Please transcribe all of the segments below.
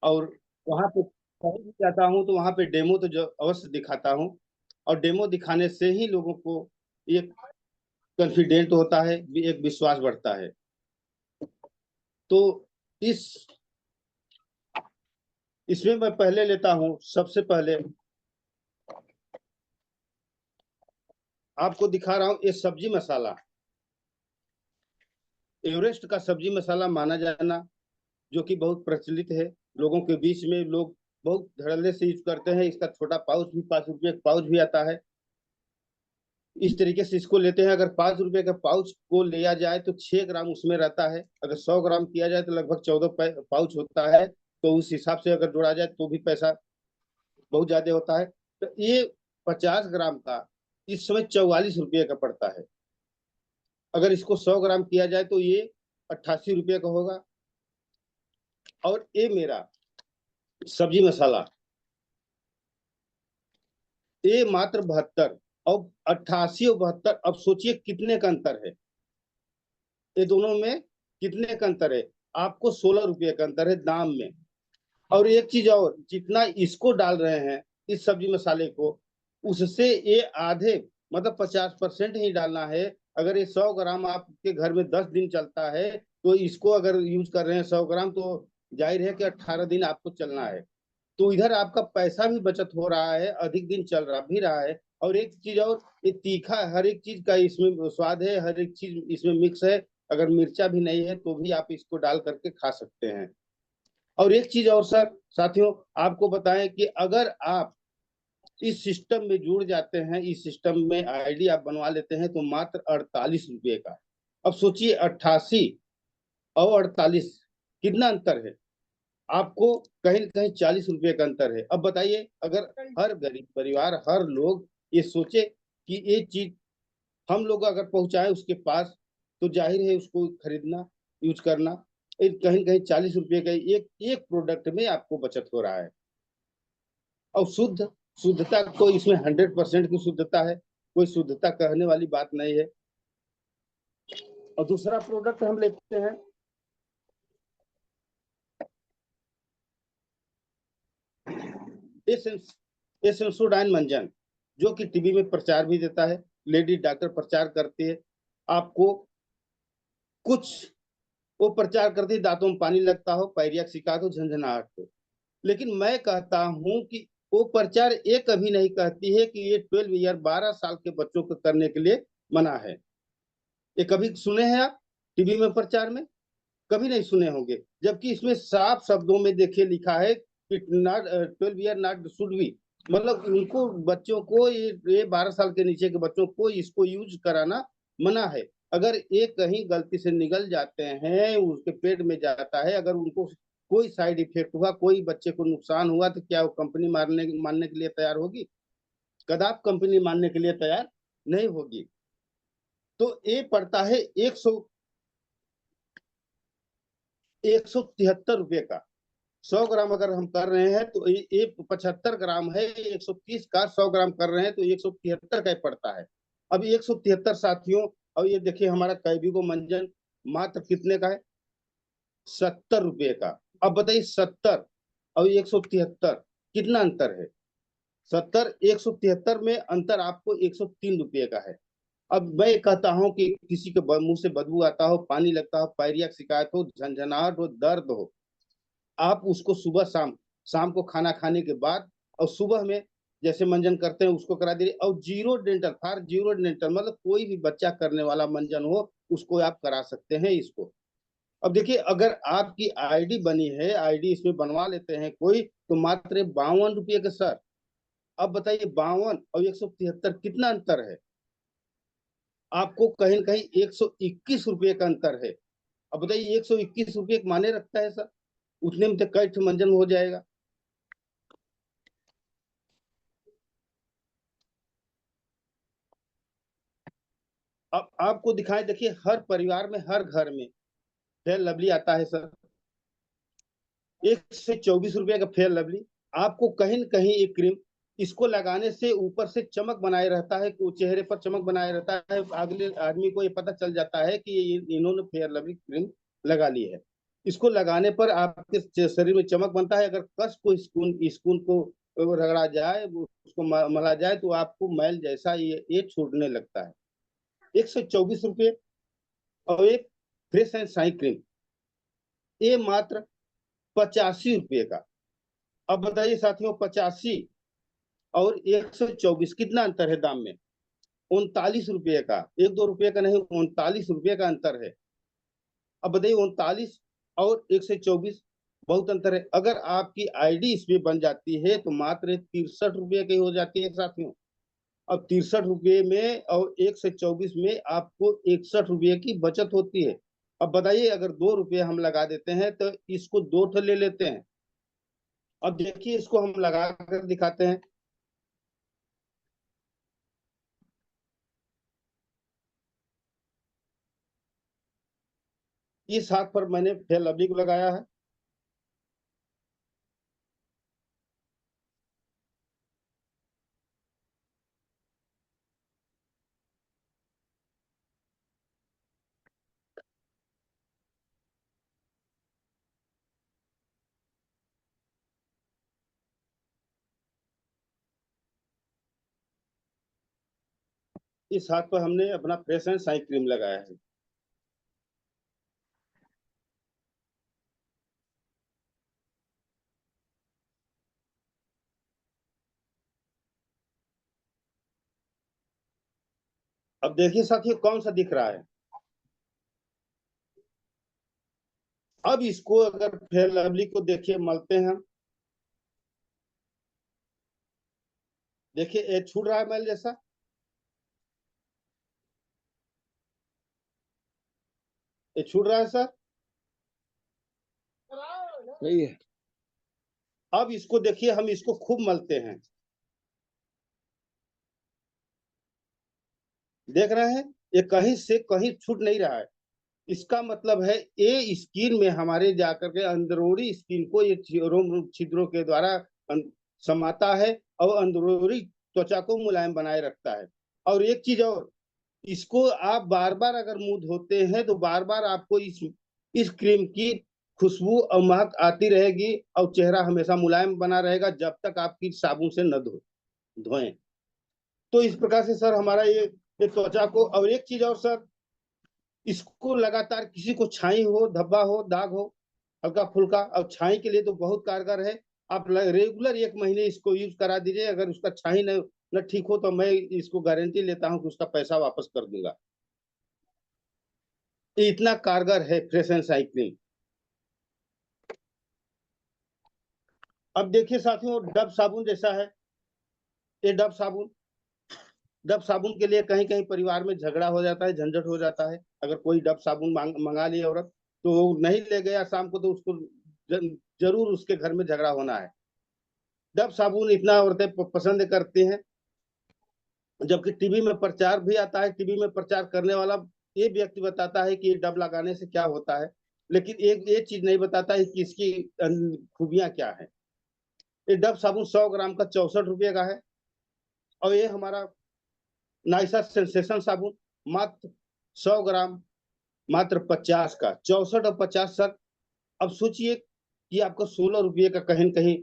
और वहां पे कहीं भी जाता हूँ तो वहां पे डेमो तो जो अवश्य दिखाता हूँ, और डेमो दिखाने से ही लोगों को एक कॉन्फिडेंट होता है, एक विश्वास बढ़ता है। तो इस इसमें मैं पहले लेता हूँ, सबसे पहले आपको दिखा रहा हूँ ये सब्जी मसाला, एवरेस्ट का सब्जी मसाला माना जाना, जो कि बहुत प्रचलित है लोगों के बीच में। लोग बहुत धड़ल्ले से यूज करते हैं। इसका छोटा पाउच भी, 5 रुपये का पाउच भी आता है। इस तरीके से इसको लेते हैं। अगर 5 रुपये का पाउच को लिया जाए तो 6 ग्राम उसमें रहता है। अगर 100 ग्राम किया जाए तो लगभग 14 पाउच होता है। तो उस हिसाब से अगर जोड़ा जाए तो भी पैसा बहुत ज्यादा होता है। तो ये 50 ग्राम का इस समय 44 रुपये का पड़ता है। अगर इसको 100 ग्राम किया जाए तो ये 88 रुपये का होगा। और ये मेरा सब्जी मसाला, ये मात्र 72। अब 88 और 72, अब सोचिए कितने का अंतर है। ये दोनों में कितने का अंतर है? आपको 16 रुपये का अंतर है दाम में। और एक चीज और, जितना इसको डाल रहे हैं इस सब्जी मसाले को, उससे ये आधे, मतलब 50% ही डालना है। अगर ये 100 ग्राम आपके घर में 10 दिन चलता है, तो इसको अगर यूज कर रहे हैं 100 ग्राम, तो जाहिर है कि 18 दिन आपको चलना है। तो इधर आपका पैसा भी बचत हो रहा है, अधिक दिन चल रहा भी रहा है। और एक चीज और, ये तीखा हर एक चीज का इसमें स्वाद है, हर एक चीज इसमें मिक्स है। अगर मिर्चा भी नहीं है तो भी आप इसको डाल करके खा सकते हैं। और एक चीज और सर, साथियों, आपको बताएं कि अगर आप इस सिस्टम में जुड़ जाते हैं, इस सिस्टम में आईडी आप बनवा लेते हैं, तो मात्र 48 रुपये का। अब सोचिए 88 और 48, कितना अंतर है। आपको कहीं न कहीं 40 रुपये का अंतर है। अब बताइए, अगर हर गरीब परिवार, हर लोग ये सोचे कि ये चीज हम लोग अगर पहुंचाए उसके पास, तो जाहिर है उसको खरीदना, यूज करना। कहीं कहीं 40 रुपये का एक एक प्रोडक्ट में आपको बचत हो रहा है। और शुद्धता तो इसमें 100% की शुद्धता है, कोई शुद्धता कहने वाली बात नहीं है। और दूसरा प्रोडक्ट हम लेते हैं, ये सेंसोडाइन मंजन, जो कि टीवी में प्रचार भी देता है। लेडी डॉक्टर प्रचार करती है। आपको कुछ वो प्रचार करती है, दांतों में पानी लगता हो, पायरिया की शिकायत हो, झंझनाहट हो। लेकिन मैं कहता हूं कि वो प्रचार ये कभी नहीं कहती है कि ये 12 ईयर 12 साल के बच्चों को करने के लिए मना है। ये कभी सुने हैं आप टीवी में प्रचार में? कभी नहीं सुने होंगे। जबकि इसमें साफ शब्दों में देखिए लिखा है कि not 12 year not should be, मतलब उनको बच्चों को, ये 12 साल के नीचे के बच्चों को इसको यूज कराना मना है। अगर ये कहीं गलती से निगल जाते हैं, उसके पेट में जाता है, अगर उनको कोई साइड इफेक्ट हुआ, कोई बच्चे को नुकसान हुआ, तो क्या वो कंपनी मानने के लिए तैयार होगी? कदाप कंपनी मानने के लिए तैयार नहीं होगी। तो ये पड़ता है 173 रुपये का। 100 ग्राम अगर हम कर रहे हैं तो ये 75 ग्राम है, 130 का 100 ग्राम कर रहे हैं तो 173 का पड़ता है। अब 173 साथियों, और ये देखिए हमारा कैबिगो मंजन मात्र कितने का है? 70 रुपये का। अब बताइए 70 और 173, कितना अंतर है? 70, 173 में अंतर आपको 103 रुपये का है। अब मैं कहता हूं कि किसी के मुंह से बदबू आता हो, पानी लगता हो, पायरिया की शिकायत हो, झंझनाहट हो, दर्द हो, आप उसको सुबह शाम, शाम को खाना खाने के बाद और सुबह में जैसे मंजन करते हैं उसको करा दीजिए। और zero dental, for zero dental, मतलब कोई भी बच्चा करने वाला मंजन हो उसको आप करा सकते हैं इसको। अब देखिए, अगर आपकी आईडी बनी है, आईडी इसमें बनवा लेते हैं कोई, तो मात्र 52 रुपये के सर। अब बताइए 52 और 173 कितना अंतर है? आपको कहीं कहीं 121 रुपये का अंतर है। अब बताइए 121 रुपये माने रखता है सर? उतने में तो कई मंजन हो जाएगा। अब आपको दिखाएं, देखिए हर परिवार में, हर घर में फेयर लवली आता है सर। 1 से 24 रुपये का फेयर लवली। आपको कहीं न कहीं एक क्रीम, इसको लगाने से ऊपर से चमक बनाए रहता है, चेहरे पर चमक बनाए रहता है। अगले आदमी को ये पता चल जाता है कि ये इन्होंने फेयर लवली क्रीम लगा ली है। इसको लगाने पर आपके शरीर में चमक बनता है। अगर कस को स्पून स्पून को रगड़ा जाए, उसको मला जाए, तो आपको मैल जैसा ये छूटने लगता है। 124 रुपये। और एक फ्रेश एंड शाइन क्रीम, ये मात्र 85 रुपये का। अब बताइए साथियों, 85 और 124 कितना अंतर है दाम में? 39 रुपये का, 1-2 रुपये का नहीं, 39 रुपये का अंतर है। अब बताइए, 39 और 124, बहुत अंतर है। अगर आपकी आईडी इसमें बन जाती है तो मात्र 63 रुपये की हो जाती है साथियों। अब 63 रुपये में और 124 में आपको 61 रुपये की बचत होती है। अब बताइए, अगर 2 रुपये हम लगा देते हैं तो इसको 2 ले लेते हैं। अब देखिए, इसको हम लगा कर दिखाते हैं। इस हाथ पर मैंने फेयर लवली को लगाया है। इस हाथ पर हमने अपना फ्रेश एंड शाइन क्रीम लगाया है। अब देखिए साथियों, कौन सा दिख रहा है? अब इसको अगर फेयर लवली को देखिए मलते हैं हम, देखिए ये छूट रहा है मैल जैसा। ये छूट रहा है सर। सही है। अब इसको देखिए, हम इसको खूब मलते हैं, देख रहे हैं, ये कहीं से कहीं छूट नहीं रहा है। इसका मतलब है ये स्किन में हमारे जाकर के अंदरूनी स्किन को ये छिद्रों के द्वारा समाता है और अंदरूनी त्वचा को मुलायम बनाए रखता है। और एक चीज और, इसको आप बार बार अगर मुंह धोते हैं तो बार बार आपको इस क्रीम की खुशबू और महक आती रहेगी और चेहरा हमेशा मुलायम बना रहेगा जब तक आपकी साबुन से न धोएं। तो इस प्रकार से सर हमारा ये त्वचा को। और एक चीज और सर, इसको लगातार किसी को छाई हो, धब्बा हो, दाग हो हल्का फुल्का, और छाई के लिए तो बहुत कारगर है। आप रेगुलर 1 महीने इसको यूज करा दीजिए। अगर उसका छाई न ठीक हो तो मैं इसको गारंटी लेता हूँ कि उसका पैसा वापस कर दूंगा। ये इतना कारगर है फ्रेश एंड साइक्लिंग। अब देखिए साथियों, डब साबुन जैसा है ये। डब साबुन के लिए कहीं कहीं परिवार में झगड़ा हो जाता है, झंझट हो जाता है। अगर कोई डब साबुन मंगा ली औरत तो वो नहीं ले गया शाम को, तो उसको जरूर उसके घर में झगड़ा होना है। डब साबुन इतना औरतें पसंद करती हैं, जबकि टीवी में प्रचार भी आता है। टीवी में प्रचार करने वाला ये व्यक्ति बताता है कि ये डब लगाने से क्या होता है, लेकिन एक ये चीज नहीं बताता है कि इसकी खूबियां क्या है। ये डब साबुन 100 ग्राम का 64 रुपये का है। और ये हमारा नाइसा सेंसेशन साबुन मात्र 100 ग्राम, मात्र 50 का। 64 और 50 सर। अब सोचिए कि आपका 16 रुपये का कहीं कहीं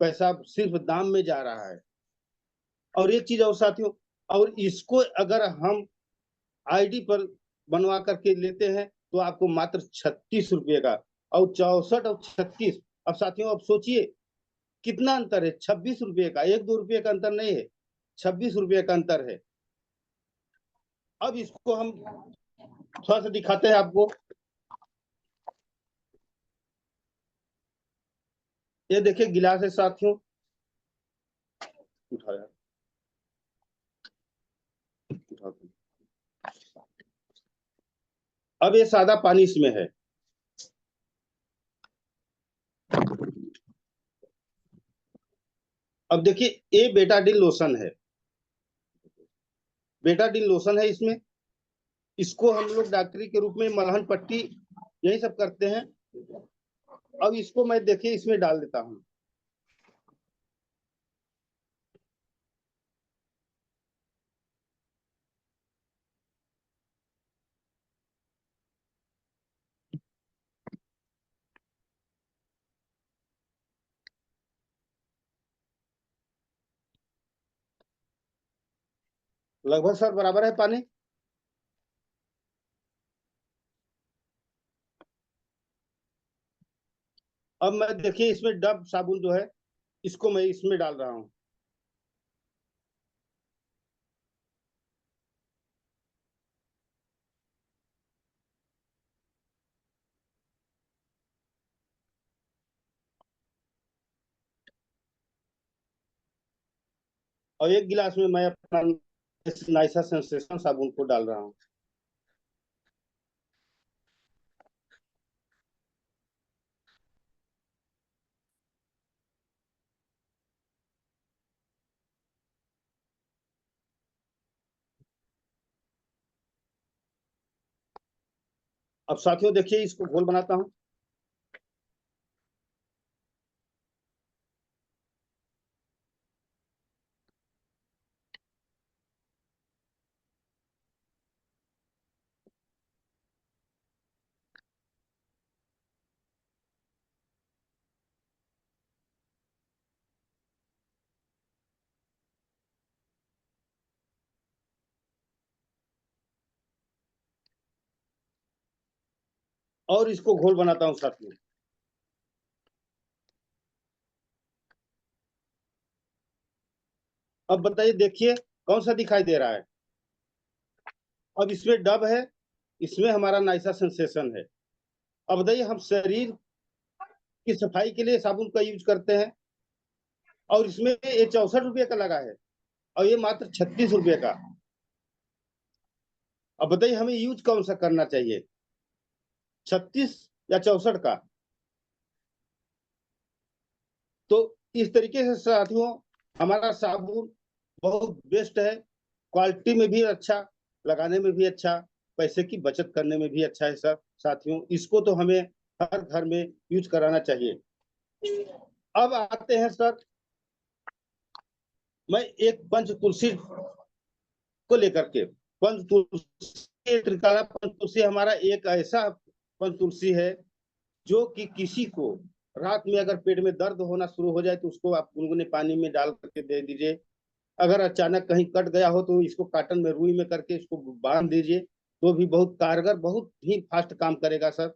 पैसा सिर्फ दाम में जा रहा है। और एक चीज और साथियों, और इसको अगर हम आईडी पर बनवा करके लेते हैं तो आपको मात्र 36 रुपये का। और 64 और 36, अब साथियों अब सोचिए कितना अंतर है। 26 रुपये का, 1-2 रुपये का अंतर नहीं है, 26 रुपये का अंतर है। अब इसको हम थोड़ा सा दिखाते हैं आपको। ये देखिए गिलास है साथियों, उठाया उठा। अब ये सादा पानी इसमें है। अब देखिए, ये बेटाडिन लोशन है। बेटाडिन लोशन है इसमें। इसको हम लोग डॉक्टरी के रूप में मलहम पट्टी यही सब करते हैं। अब इसको मैं देखिए इसमें डाल देता हूँ। लगभग सर बराबर है पानी। अब मैं देखिए इसमें डब साबुन जो है इसको मैं इसमें डाल रहा हूँ। और एक गिलास में मैं अपना नाइसा सेंसेशन साबुन को डाल रहा हूँ। अब साथियों देखिए इसको घोल बनाता हूँ। और इसको घोल बनाता हूँ साथियों। अब बताइए देखिए कौन सा दिखाई दे रहा है। अब इसमें डब है, इसमें हमारा नाइसा सेंसेशन है। अब बताइए हम शरीर की सफाई के लिए साबुन का यूज करते हैं और इसमें ये 64 रुपये का लगा है और ये मात्र 36 रुपये का। अब बताइए हमें यूज कौन सा करना चाहिए, 36 या 64 का। तो इस तरीके से साथियों हमारा साबुन बहुत बेस्ट है, क्वालिटी में भी अच्छा, लगाने में भी अच्छा, पैसे की बचत करने में भी अच्छा है सर। साथियों इसको तो हमें हर घर में यूज कराना चाहिए। अब आते हैं सर, मैं एक पंच तुलसी को लेकर के। पंच तुलसी त्रिकाला पंच तुलसी हमारा एक ऐसा पंच तुलसी है जो कि किसी को रात में अगर पेट में दर्द होना शुरू हो जाए तो उसको आप गुनगुने पानी में डाल करके दे दीजिए। अगर अचानक कहीं कट गया हो तो इसको काटन में रुई में करके इसको बांध दीजिए, तो भी बहुत कारगर, बहुत ही फास्ट काम करेगा सर।